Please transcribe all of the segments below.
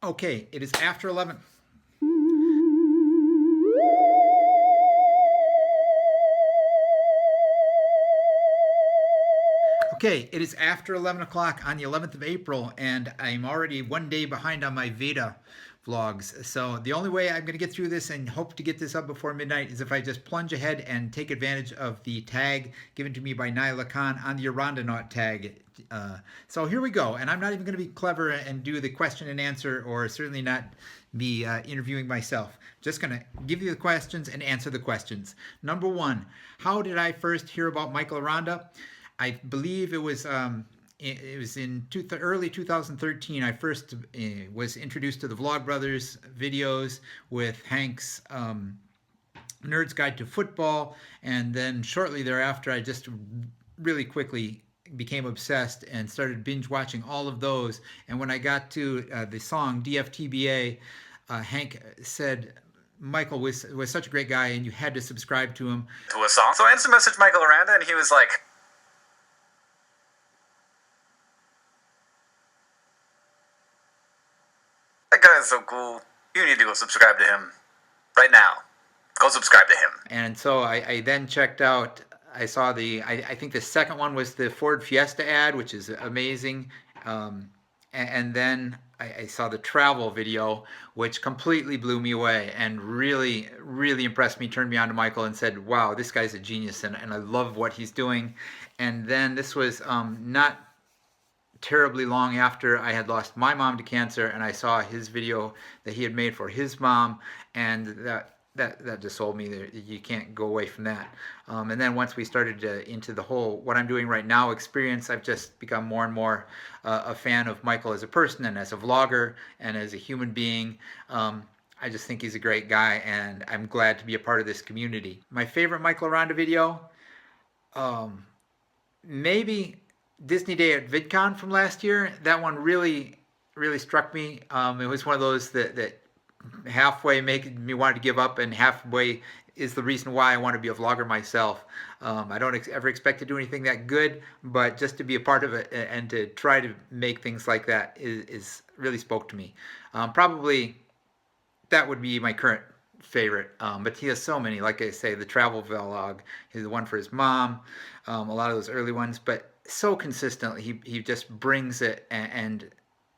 Okay, it is after 11. Okay, it is after 11 o'clock on the 11th of April, and I'm already one day behind on my VEDA vlogs. So the only way I'm going to get through this and hope to get this up before midnight is if I just plunge ahead and take advantage of the tag given to me by Nylah Khan on the Arandanaut Tag. So here we go, and I'm not even going to be clever and do the question and answer, or certainly not be interviewing myself. Just going to give you the questions and answer the questions. Number one, how did I first hear about Michael Aranda? I believe it was in early 2013. I first was introduced to the Vlogbrothers videos with Hank's Nerd's Guide to Football, and then shortly thereafter, I just really quickly became obsessed and started binge watching all of those. And when I got to the song DFTBA, Hank said Michael was such a great guy, and you had to subscribe to him. To a song. So I instant messaged Michael Aranda, and he was like, "That guy is so cool. You need to go subscribe to him right now. Go subscribe to him." And so I then checked out, I saw I think the second one was the Ford Fiesta ad, which is amazing. And then I saw the travel video, which completely blew me away and really, really impressed me, turned me on to Michael and said, wow, this guy's a genius, and I love what he's doing. And then this was not terribly long after I had lost my mom to cancer, and I saw his video that he had made for his mom, and that just sold me. You can't go away from that. And then once we started into the whole what I'm doing right now experience, I've just become more and more a fan of Michael as a person and as a vlogger and as a human being. I just think he's a great guy, and I'm glad to be a part of this community. My favorite Michael Aranda video, maybe Disney Day at VidCon from last year. That one really, really struck me. It was one of those that halfway make me want to give up, and halfway is the reason why I want to be a vlogger myself. I don't ever expect to do anything that good, but just to be a part of it and to try to make things like that is really spoke to me. Probably that would be my current favorite, but he has so many. Like I say, the travel vlog, the one for his mom, a lot of those early ones, but so consistently he just brings it, and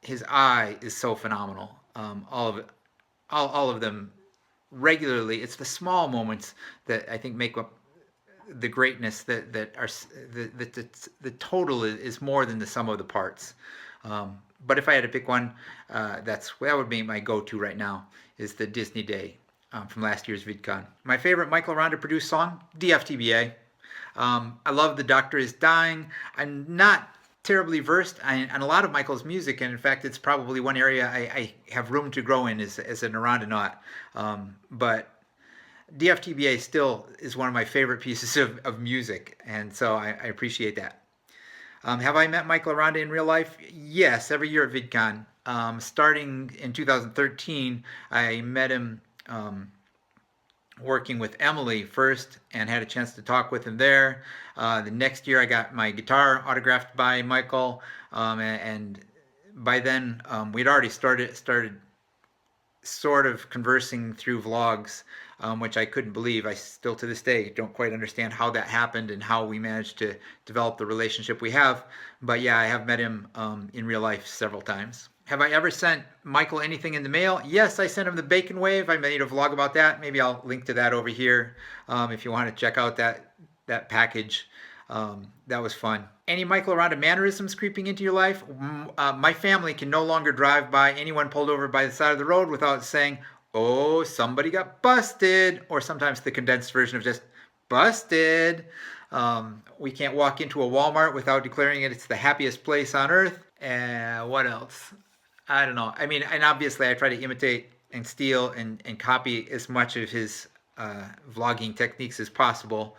his eye is so phenomenal. All of it, all of them regularly. It's the small moments that I think make up the greatness that are the total is more than the sum of the parts. But if I had to pick one, that would be my go-to right now, is the Disney Day from last year's VidCon. My favorite Michael Aranda produced song, DFTBA. I love The Doctor Is Dying. I'm not terribly versed on a lot of Michael's music, and in fact, it's probably one area I have room to grow in as an Arandanaut. But DFTBA still is one of my favorite pieces of music, and so I appreciate that. Have I met Michael Aranda in real life? Yes, every year at VidCon. Starting in 2013, I met him working with Emily first and had a chance to talk with him there. The next year I got my guitar autographed by Michael, and by then we'd already started sort of conversing through vlogs, which I couldn't believe. I still to this day don't quite understand how that happened and how we managed to develop the relationship we have. But yeah, I have met him in real life several times. Have I ever sent Michael anything in the mail? Yes, I sent him the Bacon Wave. I made a vlog about that. Maybe I'll link to that over here if you want to check out that package. That was fun. Any Michael Aranda mannerisms creeping into your life? My family can no longer drive by anyone pulled over by the side of the road without saying, oh, somebody got busted, or sometimes the condensed version of just busted. We can't walk into a Walmart without declaring it's the happiest place on earth. What else? I don't know. I mean, and obviously I try to imitate and steal and copy as much of his vlogging techniques as possible,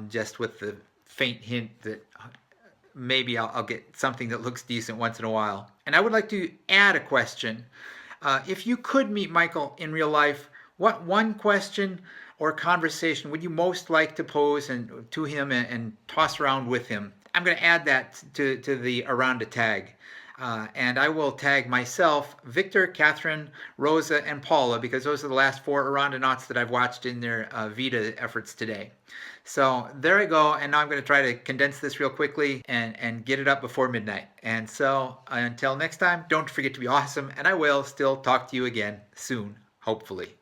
just with the faint hint that maybe I'll get something that looks decent once in a while. And I would like to add a question. If you could meet Michael in real life, what one question or conversation would you most like to pose to him and toss around with him? I'm going to add that to the Aranda tag. And I will tag myself, Victor, Catherine, Rosa, and Paula, because those are the last 4 Arandonauts that I've watched in their VEDA efforts today. So there I go, and now I'm going to try to condense this real quickly and get it up before midnight. And so until next time, don't forget to be awesome, and I will still talk to you again soon, hopefully.